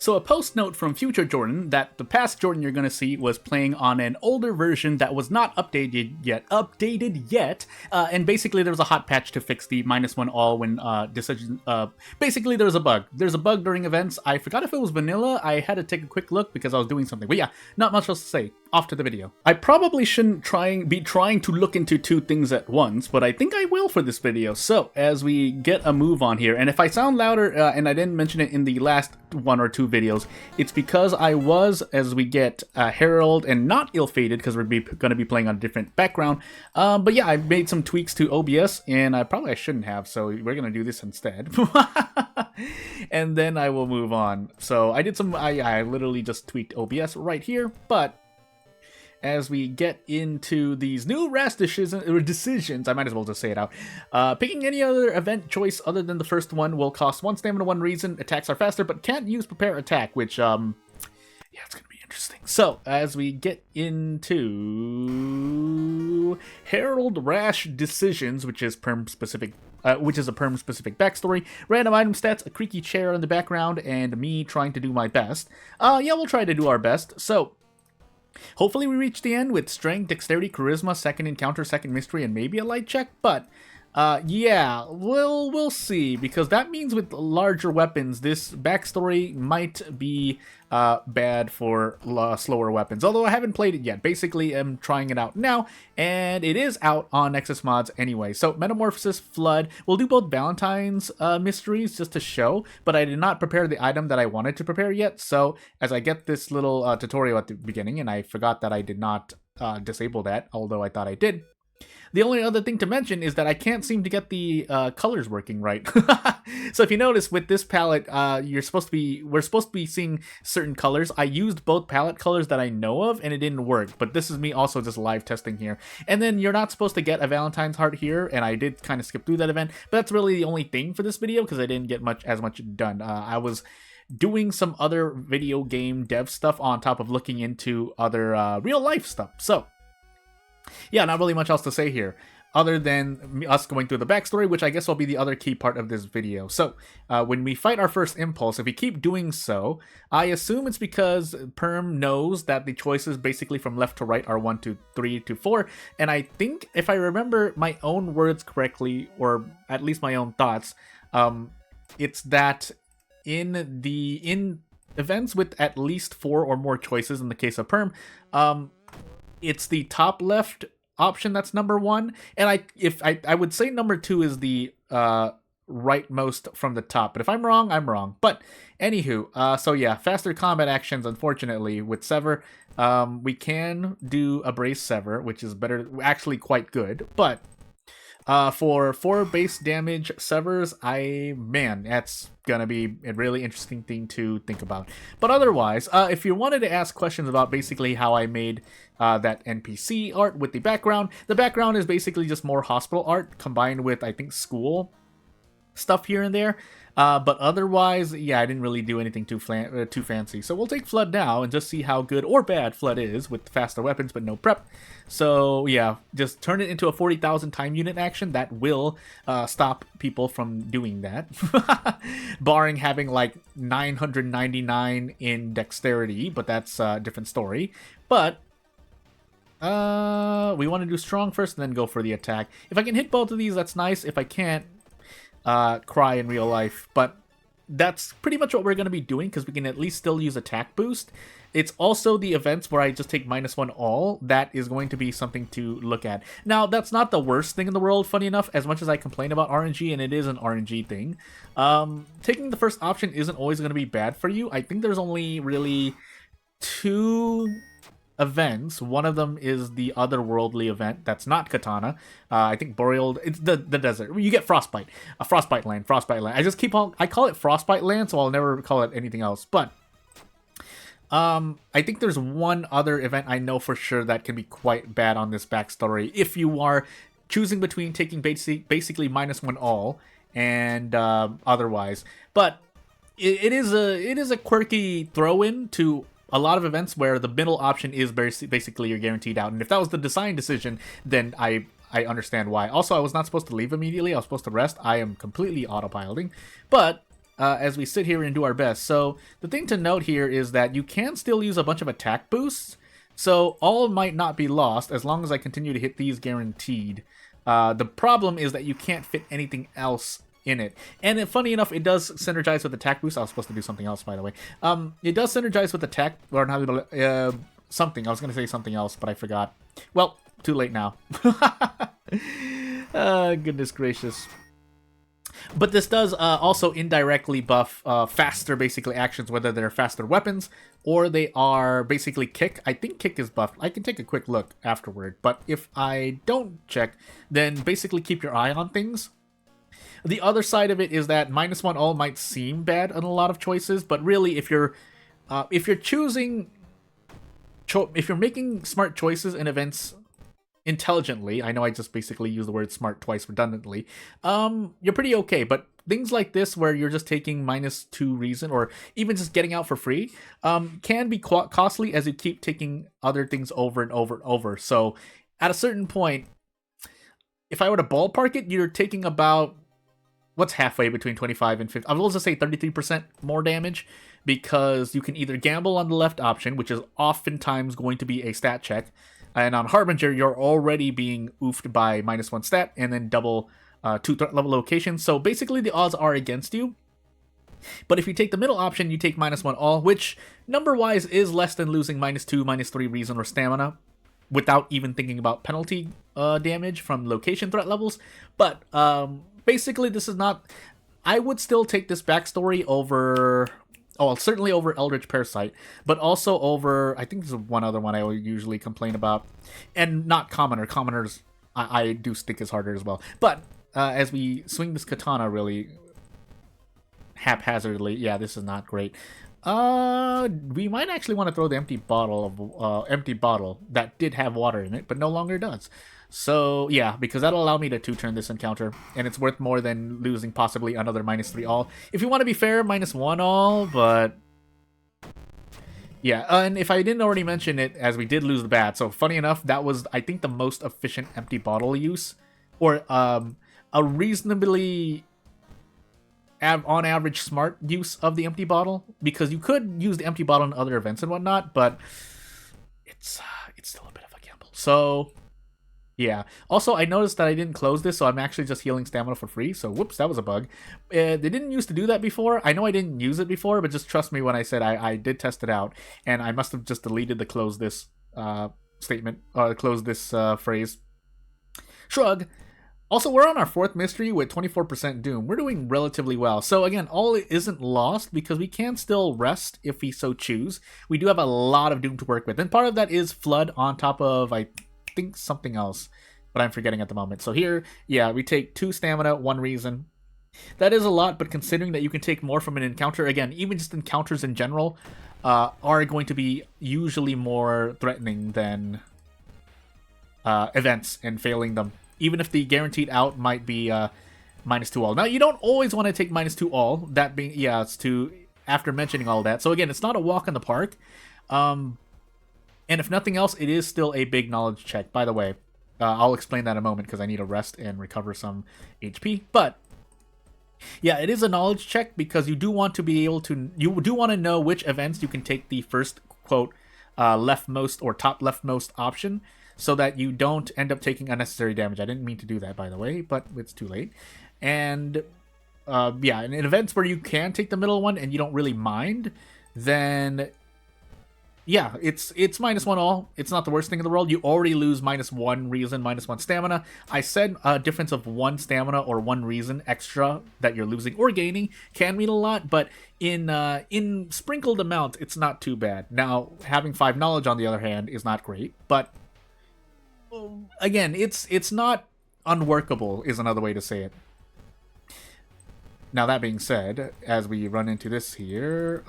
So a post note from future Jordan that the past Jordan you're gonna see was playing on an older version that was not updated yet, and basically there was a hot patch to fix the -1 all when decision. Basically there was a bug. There's a bug during events. I forgot if it was vanilla. I had to take a quick look because I was doing something. But yeah, not much else to say. Off to the video. I probably shouldn't be trying to look into two things at once, but I think I will for this video. So as we get a move on here, and if I sound louder, and I didn't mention it in the last one or two videos, it's because I was, as we get Herald and not ill-fated, because we're going to be playing on a different background. But yeah, I made some tweaks to OBS, and I shouldn't have, so we're going to do this instead. And then I will move on. So I did some, I literally just tweaked OBS right here, but as we get into these new RAS decisions, I might as well just say it out. Picking any other event choice other than the first one will cost 1 stamina, 1 reason. Attacks are faster, but can't use prepare attack, which, yeah, it's gonna be interesting. So, as we get into Herald Rash Decisions, which is perm-specific, which is a perm-specific backstory, random item stats, a creaky chair in the background, and me trying to do my best. Yeah, we'll try to do our best. So, hopefully we reach the end with strength, dexterity, charisma, second encounter, second mystery, and maybe a light check, but yeah, we'll see, because that means with larger weapons, this backstory might be bad for slower weapons, although I haven't played it yet. Basically, I'm trying it out now, and it is out on Nexus Mods anyway. So, Metamorphosis, Flood, we'll do both Valentine's mysteries just to show, but I did not prepare the item that I wanted to prepare yet, so as I get this little tutorial at the beginning, and I forgot that I did not disable that, although I thought I did. The only other thing to mention is that I can't seem to get the colors working right. So if you notice with this palette, we're supposed to be seeing certain colors. I used both palette colors that I know of, and it didn't work. But this is me also just live testing here. And then you're not supposed to get a Valentine's heart here, and I did kind of skip through that event. But that's really the only thing for this video because I didn't get as much done. I was doing some other video game dev stuff on top of looking into other real life stuff. So yeah, not really much else to say here, other than us going through the backstory, which I guess will be the other key part of this video. So, when we fight our first impulse, if we keep doing so, I assume it's because Perm knows that the choices basically from left to right are 1 to 3 to 4, and I think, if I remember my own words correctly, or at least my own thoughts, it's that in events with at least 4 or more choices, in the case of Perm, it's the top left option that's number 1, and I would say number 2 is the rightmost from the top. But if I'm wrong, I'm wrong. But anywho, so yeah, faster combat actions. Unfortunately, with Sever, we can do a Brace Sever, which is actually quite good. But for 4 base damage severs, that's gonna be a really interesting thing to think about. But otherwise, if you wanted to ask questions about basically how I made that NPC art with the background is basically just more hospital art combined with, I think, school stuff here and there. But otherwise, yeah, I didn't really do anything too fancy. So we'll take Flood now and just see how good or bad Flood is with faster weapons but no prep. So yeah, just turn it into a 40,000 time unit action. That will stop people from doing that. Barring having like 999 in dexterity, but that's a different story. But we want to do strong first and then go for the attack. If I can hit both of these, that's nice. If I can't, cry in real life. But that's pretty much what we're going to be doing, because we can at least still use attack boost. It's also the events where I just take -1 all. That is going to be something to look at. Now, that's not the worst thing in the world, funny enough, as much as I complain about RNG, and it is an RNG thing. Taking the first option isn't always going to be bad for you. I think there's only really 2 events. One of them is the otherworldly event that's not Katana. I think Boreal, it's the desert. You get Frostbite. A Frostbite Land. I call it Frostbite Land, so I'll never call it anything else. But I think there's one other event I know for sure that can be quite bad on this backstory if you are choosing between taking basically -1 all and otherwise. But it is a quirky throw-in to a lot of events where the middle option is basically you're guaranteed out. And if that was the design decision, then I understand why. Also, I was not supposed to leave immediately. I was supposed to rest. I am completely autopiloting. But as we sit here and do our best. So the thing to note here is that you can still use a bunch of attack boosts, so all might not be lost as long as I continue to hit these guaranteed. The problem is that you can't fit anything else in it. And funny enough, it does synergize with attack boost. I was supposed to do something else, by the way. It does synergize with attack, or not, something. I was going to say something else, but I forgot. Well, too late now. Goodness gracious. But this does also indirectly buff faster, basically, actions, whether they're faster weapons or they are basically kick. I think kick is buffed. I can take a quick look afterward. But if I don't check, then basically keep your eye on things. The other side of it is that -1 all might seem bad on a lot of choices, but really, if you're choosing, if you're making smart choices in events intelligently, I know I just basically used the word smart twice redundantly, you're pretty okay. But things like this, where you're just taking -2 reason, or even just getting out for free, can be costly as you keep taking other things over and over and over. So at a certain point, if I were to ballpark it, you're taking about, what's halfway between 25 and 50? I will just say 33% more damage, because you can either gamble on the left option, which is oftentimes going to be a stat check, and on Harbinger, you're already being oofed by -1 stat, and then double 2 threat level locations. So basically, the odds are against you. But if you take the middle option, you take -1 all, which number-wise is less than losing -2, -3 reason or stamina, without even thinking about penalty damage from location threat levels. But basically, this is not... I would still take this backstory over... Oh, certainly over Eldritch Parasite, but also over... I think there's one other one I usually complain about. And not Commoner. Commoners, I do think is harder as well. But as we swing this katana really haphazardly, yeah, this is not great. We might actually want to throw the empty bottle that did have water in it, but no longer does. So yeah, because that'll allow me to 2-turn this encounter, and it's worth more than losing possibly another -3 all. If you want to be fair, -1 all, but yeah. And if I didn't already mention it, as we did lose the bat, so funny enough, that was, I think, the most efficient empty bottle use, or a reasonably on average smart use of the empty bottle, because you could use the empty bottle in other events and whatnot, but it's still a bit of a gamble. So yeah. Also, I noticed that I didn't close this, so I'm actually just healing stamina for free. So whoops, that was a bug. They didn't used to do that before. I know I didn't use it before, but just trust me when I said I did test it out, and I must have just deleted the close this statement, close this phrase. Shrug. Also, we're on our 4th mystery with 24% Doom. We're doing relatively well. So again, all isn't lost, because we can still rest if we so choose. We do have a lot of Doom to work with. And part of that is Flood on top of, I think, something else, but I'm forgetting at the moment. So here, yeah, we take 2 stamina, 1 reason. That is a lot, but considering that you can take more from an encounter, again, even just encounters in general are going to be usually more threatening than events and failing them. Even if the guaranteed out might be -2 all. Now, you don't always want to take -2 all. That being, yeah, it's to, after mentioning all that. So again, it's not a walk in the park. And if nothing else, it is still a big knowledge check. By the way, I'll explain that in a moment, because I need to rest and recover some HP. But yeah, it is a knowledge check, because you do want to be able to, you do want to know which events you can take the first, quote, leftmost or top leftmost option, so that you don't end up taking unnecessary damage. I didn't mean to do that, by the way, but it's too late. And yeah, in events where you can take the middle one and you don't really mind, then yeah, it's -1 all. It's not the worst thing in the world. You already lose -1 reason, -1 stamina. I said a difference of 1 stamina or 1 reason extra that you're losing or gaining can mean a lot, but in sprinkled amount, it's not too bad. Now, having 5 knowledge, on the other hand, is not great, but again, it's not unworkable, is another way to say it. Now, that being said, as we run into this here,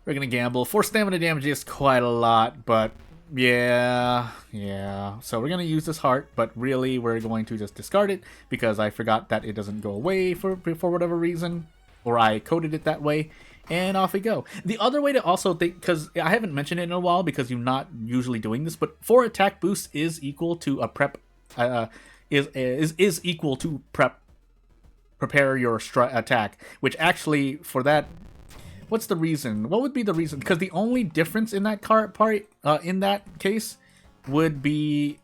we're gonna gamble. 4 stamina damage is quite a lot, but yeah. So we're gonna use this heart, but really we're going to just discard it, because I forgot that it doesn't go away for whatever reason, or I coded it that way. And off we go. The other way to also think, because I haven't mentioned it in a while, because you're not usually doing this, but 4 attack boost is equal to a prep, is equal to prep prepare your attack, which actually, for that, what's the reason? What would be the reason? Because the only difference in that in that case, would be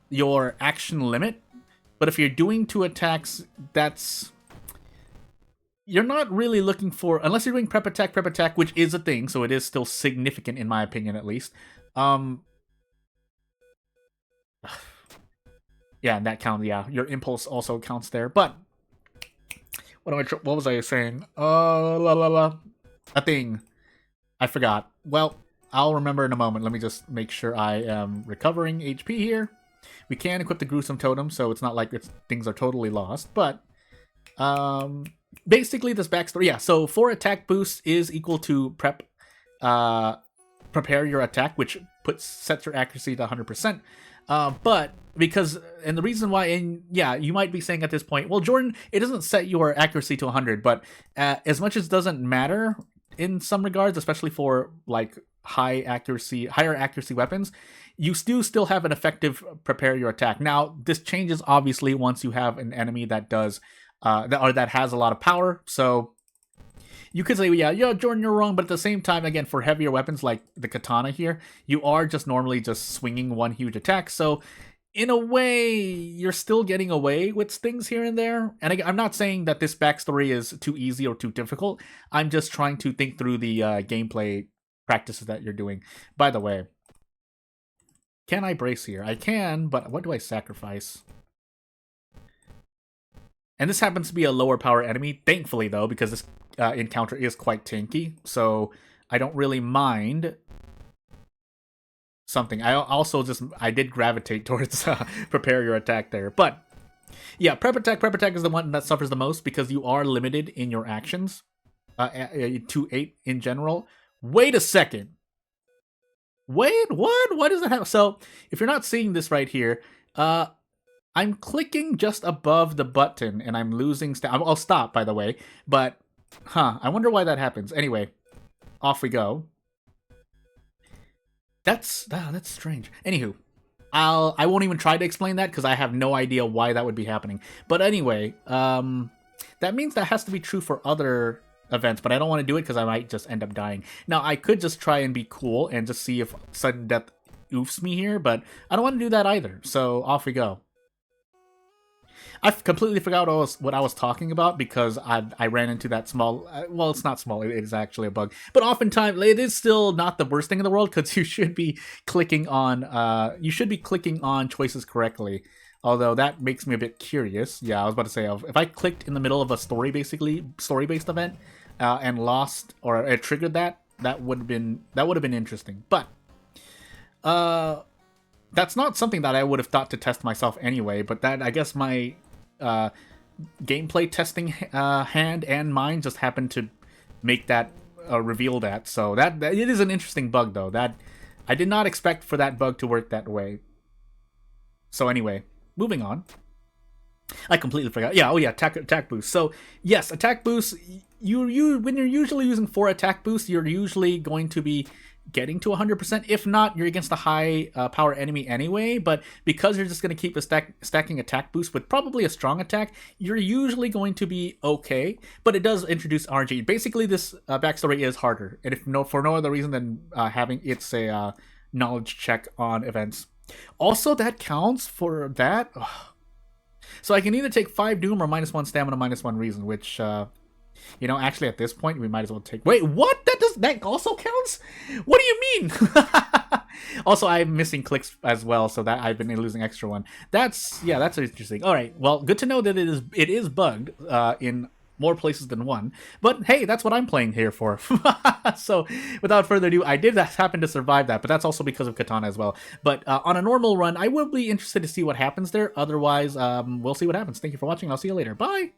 your action limit. But if you're doing 2 attacks, you're not really looking for, unless you're doing prep attack, which is a thing, so it is still significant in my opinion, at least. Yeah, and that counts. Yeah, your impulse also counts there. But what was I saying? A thing. I forgot. Well, I'll remember in a moment. Let me just make sure I am recovering HP here. We can equip the gruesome totem, so it's not like things are totally lost. But basically, this backstory. Yeah, so 4 attack boosts is equal to prepare your attack, which sets your accuracy to 100%. But because, and the reason why, and yeah, you might be saying at this point, well, Jordan, it doesn't set your accuracy to 100, but as much as it doesn't matter in some regards, especially for like higher accuracy weapons, you still have an effective prepare your attack. Now, this changes obviously once you have an enemy that does, that has a lot of power. So you could say, yeah, Jordan, you're wrong, but at the same time, again, for heavier weapons like the katana here, you are just normally just swinging one huge attack. So in a way, you're still getting away with things here and there. And I'm not saying that this backstory is too easy or too difficult. I'm just trying to think through the gameplay practices that you're doing. By the way, can I brace here? I can, but what do I sacrifice? And this happens to be a lower power enemy, thankfully, though, because this encounter is quite tanky. So I don't really mind something. I did gravitate towards prepare your attack there. But yeah, prep attack is the one that suffers the most because you are limited in your actions to 8 in general. Wait a second. Wait, what? What does that have? So if you're not seeing this right here, I'm clicking just above the button and I'm losing I'll stop, by the way. But, I wonder why that happens. Anyway, off we go. That's strange. Anywho, I won't even try to explain that because I have no idea why that would be happening. But anyway, that means that has to be true for other events, but I don't want to do it because I might just end up dying. Now, I could just try and be cool and just see if sudden death oofs me here, but I don't want to do that either. So off we go. I completely forgot what I was talking about because I ran into that small... well, it's not small. It is actually a bug. But oftentimes, it is still not the worst thing in the world because you should be clicking on choices correctly. Although that makes me a bit curious. Yeah, I was about to say, if I clicked in the middle of a story-based event and lost or it triggered that would have been interesting. But that's not something that I would have thought to test myself anyway. But that, I guess, my gameplay testing hand and mind just happened to make that reveal that. So that it is an interesting bug, though. That I did not expect for that bug to work that way. So anyway, moving on. I completely forgot. Yeah, oh yeah, attack boost. So yes, attack boost. When you're usually using 4 attack boosts, you're usually going to be getting to 100%. If not, you're against a high power enemy anyway. But because you're just going to keep stacking attack boost with probably a strong attack, you're usually going to be okay. But it does introduce RNG. Basically, this backstory is harder, and for no other reason than having it's a knowledge check on events. Also, that counts for that. Ugh. So I can either take 5 Doom or -1 Stamina, -1 Reason, which, actually at this point, we might as well take... Wait, what? That also counts? What do you mean? Also, I'm missing clicks as well, so that I've been losing extra one. That's interesting. All right, well, good to know that it is bugged in more places than one. But hey, that's what I'm playing here for. So without further ado, I did happen to survive that, but that's also because of Katana as well. But on a normal run, I will be interested to see what happens there. Otherwise, we'll see what happens. Thank you for watching. I'll see you later. Bye!